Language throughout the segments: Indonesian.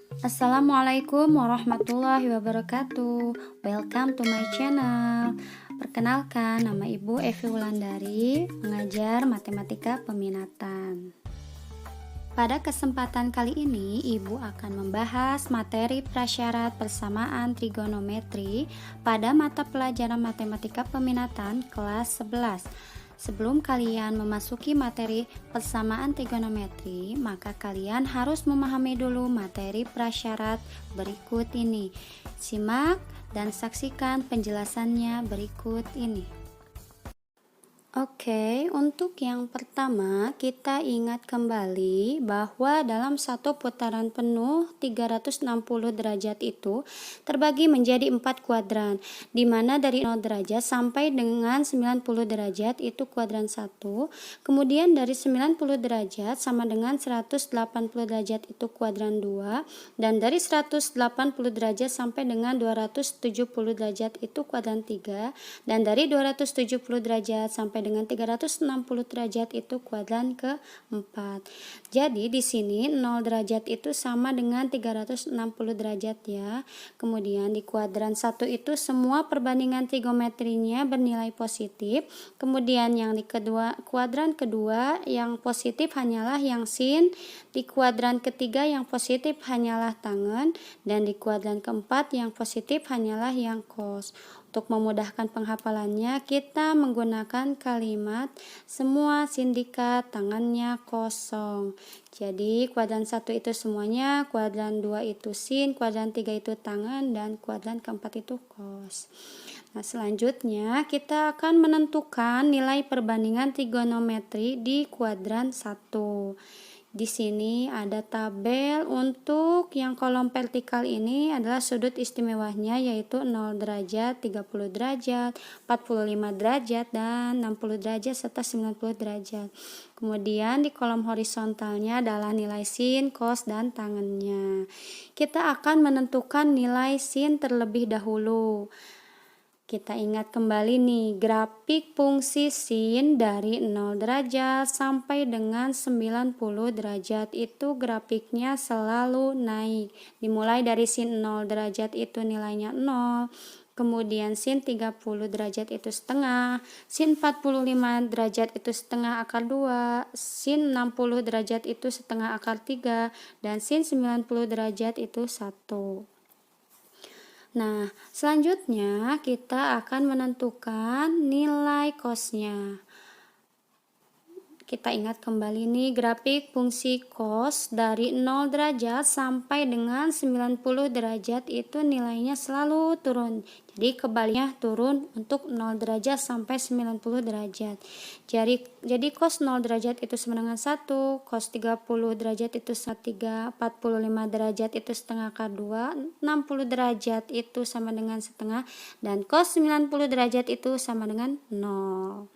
Assalamualaikum warahmatullahi wabarakatuh. Welcome to my channel. Perkenalkan, nama Ibu Evi Wulandari, mengajar matematika peminatan. Pada kesempatan kali ini, Ibu akan membahas materi prasyarat persamaan trigonometri pada mata pelajaran matematika peminatan kelas 11. Sebelum kalian memasuki materi persamaan trigonometri, maka kalian harus memahami dulu materi prasyarat berikut ini. Simak dan saksikan penjelasannya berikut ini. Oke, untuk yang pertama kita ingat kembali bahwa dalam satu putaran penuh 360 derajat itu terbagi menjadi 4 kuadran, di mana dari 0 derajat sampai dengan 90 derajat itu kuadran 1, kemudian dari 90 derajat sama dengan 180 derajat itu kuadran 2, dan dari 180 derajat sampai dengan 270 derajat itu kuadran 3, dan dari 270 derajat sampai dengan 360 derajat itu kuadran keempat. Jadi di sini 0 derajat itu sama dengan 360 derajat ya. Kemudian di kuadran 1 itu semua perbandingan trigonometrinya bernilai positif. Kemudian yang di kuadran kedua yang positif hanyalah yang sin, di kuadran ketiga yang positif hanyalah tangen, dan di kuadran keempat yang positif hanyalah yang cos. Untuk memudahkan penghafalannya, kita menggunakan kalimat semua sindikat tangannya kosong. Jadi kuadran 1 itu semuanya, kuadran 2 itu sin, kuadran 3 itu tangan, dan kuadran keempat itu kos. Nah, selanjutnya kita akan menentukan nilai perbandingan trigonometri di kuadran 1. Di sini ada tabel untuk yang kolom vertikal ini adalah sudut istimewanya, yaitu 0 derajat, 30 derajat, 45 derajat, dan 60 derajat serta 90 derajat. Kemudian di kolom horizontalnya adalah nilai sin, cos, dan tangannya. Kita akan menentukan nilai sin terlebih dahulu. Kita ingat kembali nih, grafik fungsi sin dari 0 derajat sampai dengan 90 derajat itu grafiknya selalu naik. Dimulai dari sin 0 derajat itu nilainya 0, kemudian sin 30 derajat itu setengah, sin 45 derajat itu setengah akar 2, sin 60 derajat itu setengah akar 3, dan sin 90 derajat itu 1. Nah, selanjutnya kita akan menentukan nilai cosnya. Kita ingat kembali nih, grafik fungsi cos dari 0 derajat sampai dengan 90 derajat itu nilainya selalu turun. Jadi kebaliknya turun untuk 0 derajat sampai 90 derajat. Jadi cos 0 derajat itu sama dengan 1, cos 30 derajat itu 1/3, 45 derajat itu setengah akar 2, 60 derajat itu sama dengan setengah, dan cos 90 derajat itu sama dengan 0.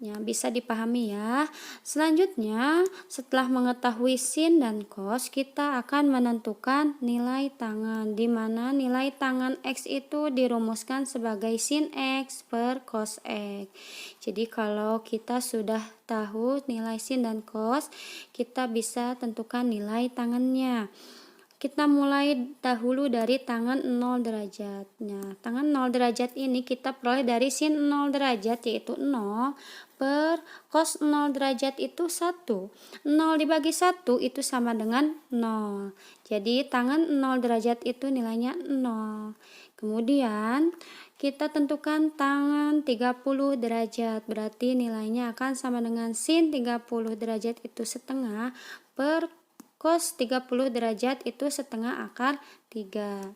Ya, bisa dipahami ya. Selanjutnya, setelah mengetahui sin dan cos, kita akan menentukan nilai tangan, di mana nilai tangan X itu dirumuskan sebagai sin X per cos X. Jadi kalau kita sudah tahu nilai sin dan cos, kita bisa tentukan nilai tangannya. Kita mulai dahulu dari tangan 0 derajat. Nah, tangan 0 derajat ini kita peroleh dari sin 0 derajat, yaitu 0, per cos 0 derajat itu 1. 0 dibagi 1 itu sama dengan 0. Jadi tangan 0 derajat itu nilainya 0. Kemudian kita tentukan tangan 30 derajat. Berarti nilainya akan sama dengan sin 30 derajat itu setengah per cos 30 derajat itu setengah akar 3.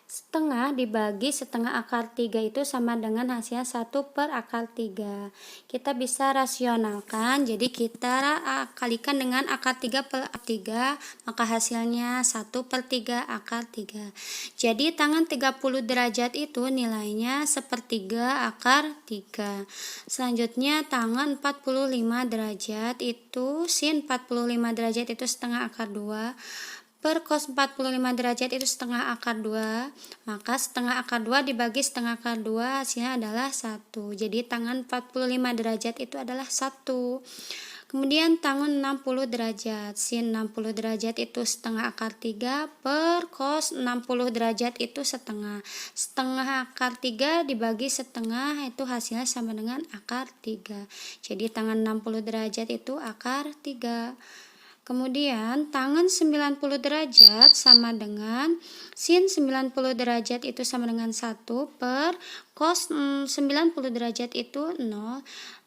Setengah dibagi setengah akar 3 itu sama dengan hasilnya 1 per akar 3. Kita bisa rasionalkan, jadi kita kalikan dengan akar 3 per akar 3, maka hasilnya 1 per 3 akar 3. Jadi tangan 30 derajat itu nilainya 1/3 akar 3. Selanjutnya tangan 45 derajat itu sin 45 derajat itu setengah akar 2, per cos 45 derajat itu setengah akar 2, maka setengah akar 2 dibagi setengah akar 2 hasilnya adalah 1. Jadi tangan 45 derajat itu adalah 1. Kemudian tangen 60 derajat. Sin 60 derajat itu setengah akar 3 per cos 60 derajat itu setengah. Setengah akar 3 dibagi setengah itu hasilnya sama dengan akar 3. Jadi tangen 60 derajat itu akar 3. Kemudian tangen 90 derajat sama dengan sin 90 derajat itu sama dengan 1 per cos 90 derajat itu 0.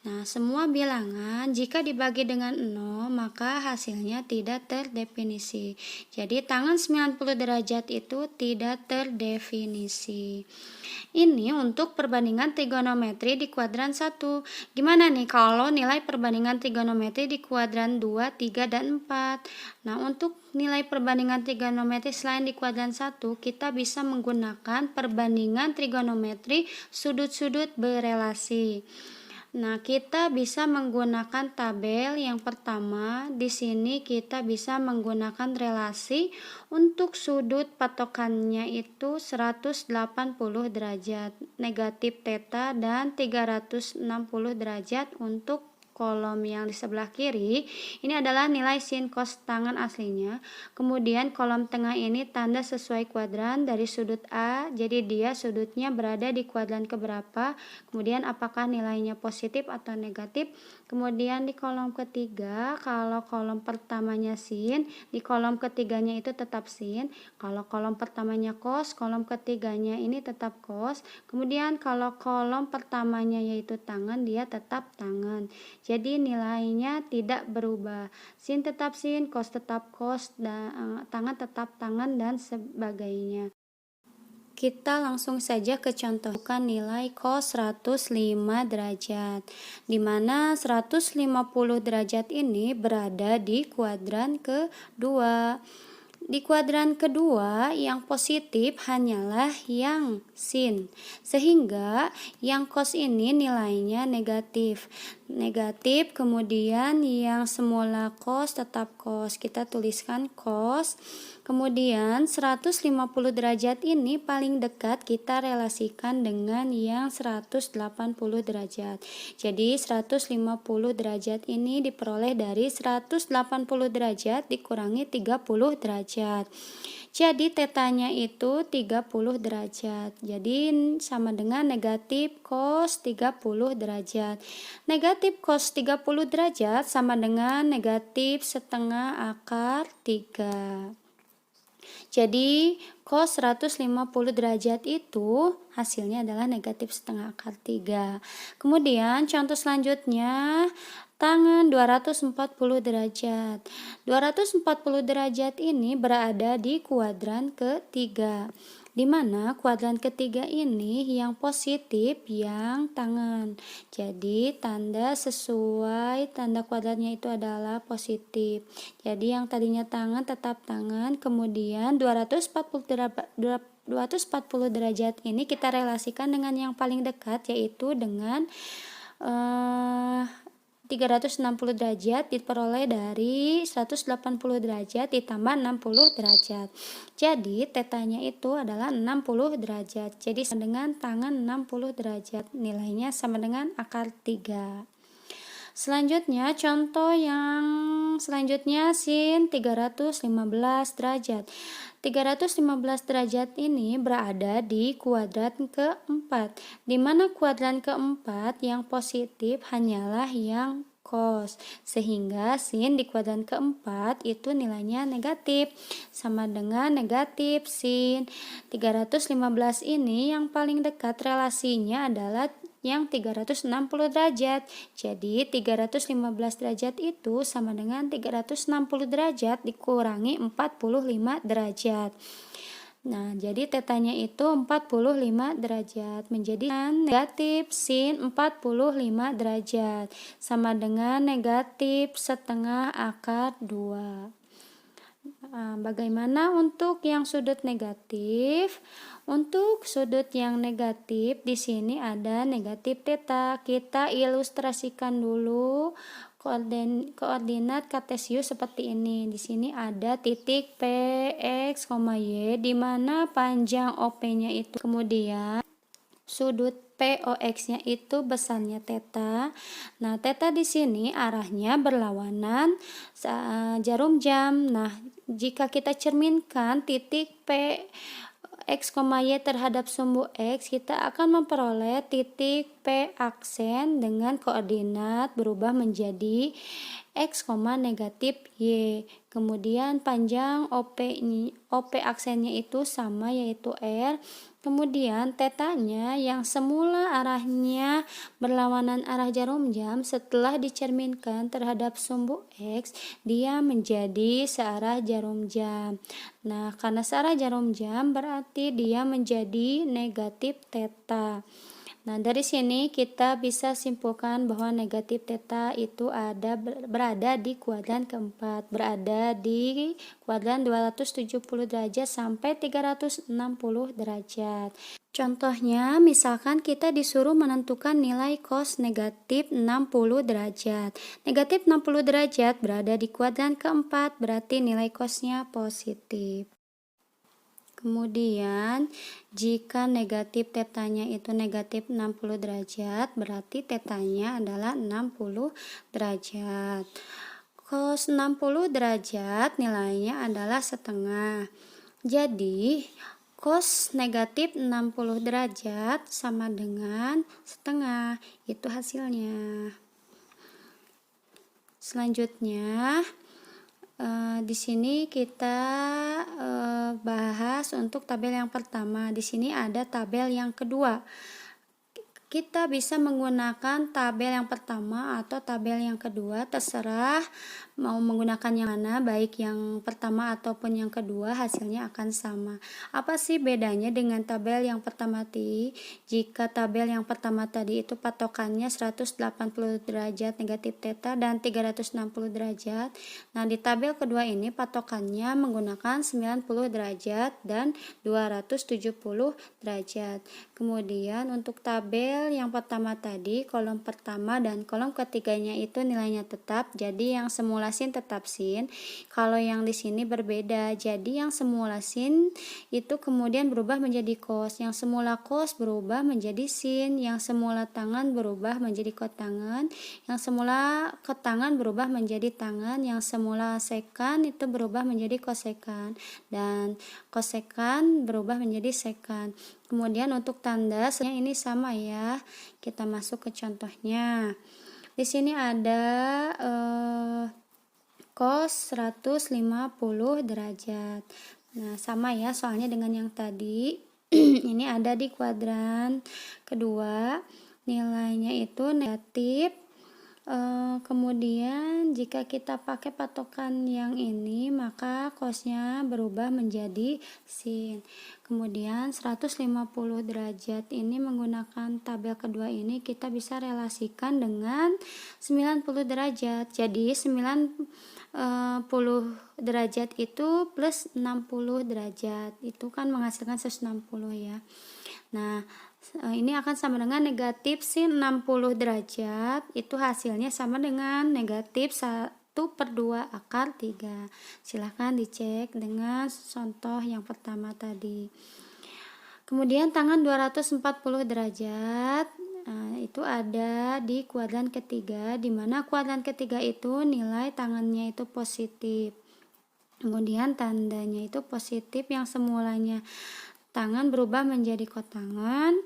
Nah, semua bilangan jika dibagi dengan 0 maka hasilnya tidak terdefinisi. Jadi tangen 90 derajat itu tidak terdefinisi. Ini untuk perbandingan trigonometri di kuadran 1. Gimana nih kalau nilai perbandingan trigonometri di kuadran 2, 3, dan 4? Nah, untuk nilai perbandingan trigonometri selain di kuadran 1, kita bisa menggunakan perbandingan trigonometri sudut-sudut berelasi. Nah, kita bisa menggunakan tabel yang pertama. Di sini kita bisa menggunakan relasi untuk sudut patokannya itu 180 derajat negatif theta dan 360 derajat untuk kolom yang di sebelah kiri. Ini adalah nilai sin cos tangen aslinya. Kemudian kolom tengah ini tanda sesuai kuadran dari sudut A. Jadi dia sudutnya berada di kuadran keberapa. Kemudian apakah nilainya positif atau negatif. Kemudian di kolom ketiga, kalau kolom pertamanya sin, di kolom ketiganya itu tetap sin. Kalau kolom pertamanya cos, kolom ketiganya ini tetap cos. Kemudian kalau kolom pertamanya yaitu tangen, dia tetap tangen. Jadi nilainya tidak berubah. Sin tetap sin, cos tetap cos, dan tangen tetap tangen, dan sebagainya. Kita langsung saja ke contohkan nilai cos 105 derajat, di mana 150 derajat ini berada di kuadran kedua. Di kuadran kedua, yang positif hanyalah yang sin, sehingga yang cos ini nilainya negatif. Negatif, kemudian yang semula cos tetap cos. Kita tuliskan cos. Kemudian 150 derajat ini paling dekat kita relasikan dengan yang 180 derajat. Jadi 150 derajat ini diperoleh dari 180 derajat dikurangi 30 derajat. Jadi tetanya itu 30 derajat. Jadi sama dengan negatif cos 30 derajat. Negatif cos 30 derajat sama dengan negatif setengah akar 3. Jadi cos 150 derajat itu hasilnya adalah negatif setengah akar 3. Kemudian contoh selanjutnya tangen 240 derajat. 240 derajat ini berada di kuadran ketiga, di mana kuadran ketiga ini yang positif yang tangen. Jadi tanda sesuai tanda kuadrannya itu adalah positif. Jadi yang tadinya tangen tetap tangen. Kemudian 240 derajat ini kita relasikan dengan yang paling dekat, yaitu dengan 360 derajat diperoleh dari 180 derajat ditambah 60 derajat. Jadi tetanya itu adalah 60 derajat. Jadi sama dengan tangen 60 derajat. Nilainya sama dengan akar 3. Selanjutnya contoh yang selanjutnya sin 315 derajat. 315 derajat ini berada di kuadran keempat, di mana kuadran keempat yang positif hanyalah yang cos, sehingga sin di kuadran keempat itu nilainya negatif, sama dengan negatif sin. 315 ini yang paling dekat relasinya adalah yang 360 derajat. Jadi 315 derajat itu sama dengan 360 derajat dikurangi 45 derajat. Nah, jadi tetanya itu 45 derajat, menjadi negatif sin 45 derajat sama dengan negatif setengah akar 2. Bagaimana untuk yang sudut negatif? Untuk sudut yang negatif di sini ada negatif theta. Kita ilustrasikan dulu koordinat kartesius seperti ini. Di sini ada titik P, X, Y di mana panjang OP-nya itu. Kemudian sudut POX-nya itu besarnya theta. Nah, theta di sini arahnya berlawanan jarum jam. Nah, jika kita cerminkan titik P X, Y terhadap sumbu X, kita akan memperoleh titik P aksen dengan koordinat berubah menjadi X, negatif Y. Kemudian panjang OP aksennya itu sama, yaitu R. Kemudian tetanya yang semula arahnya berlawanan arah jarum jam, setelah dicerminkan terhadap sumbu X, dia menjadi searah jarum jam. Nah, karena searah jarum jam berarti dia menjadi negatif theta. Nah, dari sini kita bisa simpulkan bahwa negatif theta itu berada di kuadran keempat, berada di kuadran 270 derajat sampai 360 derajat. Contohnya, misalkan kita disuruh menentukan nilai cos negatif 60 derajat. Negatif 60 derajat berada di kuadran keempat, berarti nilai cosnya positif. Kemudian, jika negatif tetanya itu negatif 60 derajat, berarti tetanya adalah 60 derajat. Cos 60 derajat nilainya adalah setengah. Jadi, cos negatif 60 derajat sama dengan setengah. Itu hasilnya. Selanjutnya, di sini kita bahas untuk tabel yang pertama. Di sini ada tabel yang kedua. Kita bisa menggunakan tabel yang pertama atau tabel yang kedua, terserah mau menggunakan yang mana, baik yang pertama ataupun yang kedua, hasilnya akan sama. Apa sih bedanya dengan tabel yang pertama tadi? Jika tabel yang pertama tadi itu patokannya 180 derajat negatif theta dan 360 derajat. Nah, di tabel kedua ini patokannya menggunakan 90 derajat dan 270 derajat. Kemudian untuk tabel yang pertama tadi, kolom pertama dan kolom ketiganya itu nilainya tetap, jadi yang semula sin tetap sin. Kalau yang di sini berbeda, jadi yang semula sin itu kemudian berubah menjadi cos, yang semula cos berubah menjadi sin, yang semula tangan berubah menjadi kotangan, yang semula kotangan berubah menjadi tangan, yang semula sekan itu berubah menjadi kosekan, dan kosekan berubah menjadi sekan. Kemudian untuk tanda ini sama ya. Kita masuk ke contohnya. Di sini ada cos 150 derajat. Nah, sama ya soalnya dengan yang tadi. Ini ada di kuadran kedua. Nilainya itu negatif. Kemudian jika kita pakai patokan yang ini, maka cosnya berubah menjadi sin. Kemudian 150 derajat ini menggunakan tabel kedua ini kita bisa relasikan dengan 90 derajat. Jadi 90 derajat itu plus 60 derajat. Itu kan menghasilkan 160 ya. Nah, ini akan sama dengan negatif sin 60 derajat, itu hasilnya sama dengan negatif 1/2 akar 3. Silahkan dicek dengan contoh yang pertama tadi. Kemudian tangan 240 derajat, itu ada di kuadran ketiga, di mana kuadran ketiga itu nilai tangannya itu positif. Kemudian tandanya itu positif, yang semulanya tangan berubah menjadi kotangan.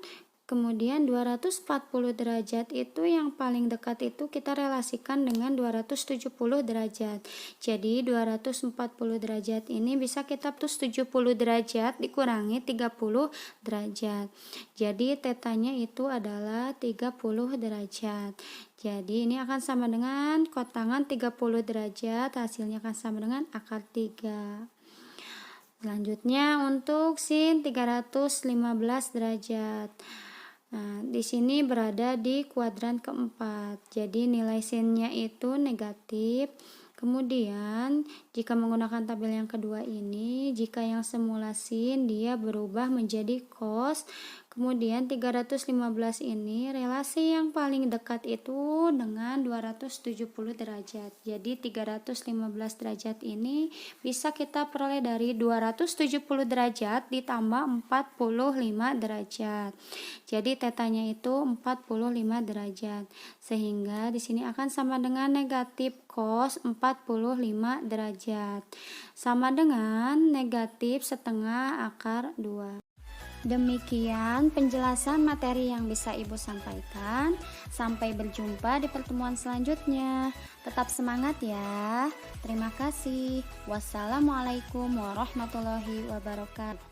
Kemudian 240 derajat itu yang paling dekat itu kita relasikan dengan 270 derajat. Jadi 240 derajat ini bisa kita plus 70 derajat dikurangi 30 derajat. Jadi tetanya itu adalah 30 derajat. Jadi ini akan sama dengan kotangan 30 derajat, hasilnya akan sama dengan akar 3. Selanjutnya untuk sin 315 derajat. Nah, di sini berada di kuadran keempat. Jadi nilai sinnya itu negatif. Kemudian jika menggunakan tabel yang kedua ini, jika yang semula sin dia berubah menjadi cos. Kemudian 315 ini relasi yang paling dekat itu dengan 270 derajat. Jadi 315 derajat ini bisa kita peroleh dari 270 derajat ditambah 45 derajat. Jadi tetanya itu 45 derajat. Sehingga di sini akan sama dengan negatif cos 45 derajat. Sama dengan negatif setengah akar 2. Demikian penjelasan materi yang bisa Ibu sampaikan. Sampai berjumpa di pertemuan selanjutnya. Tetap semangat ya. Terima kasih. Wassalamualaikum warahmatullahi wabarakatuh.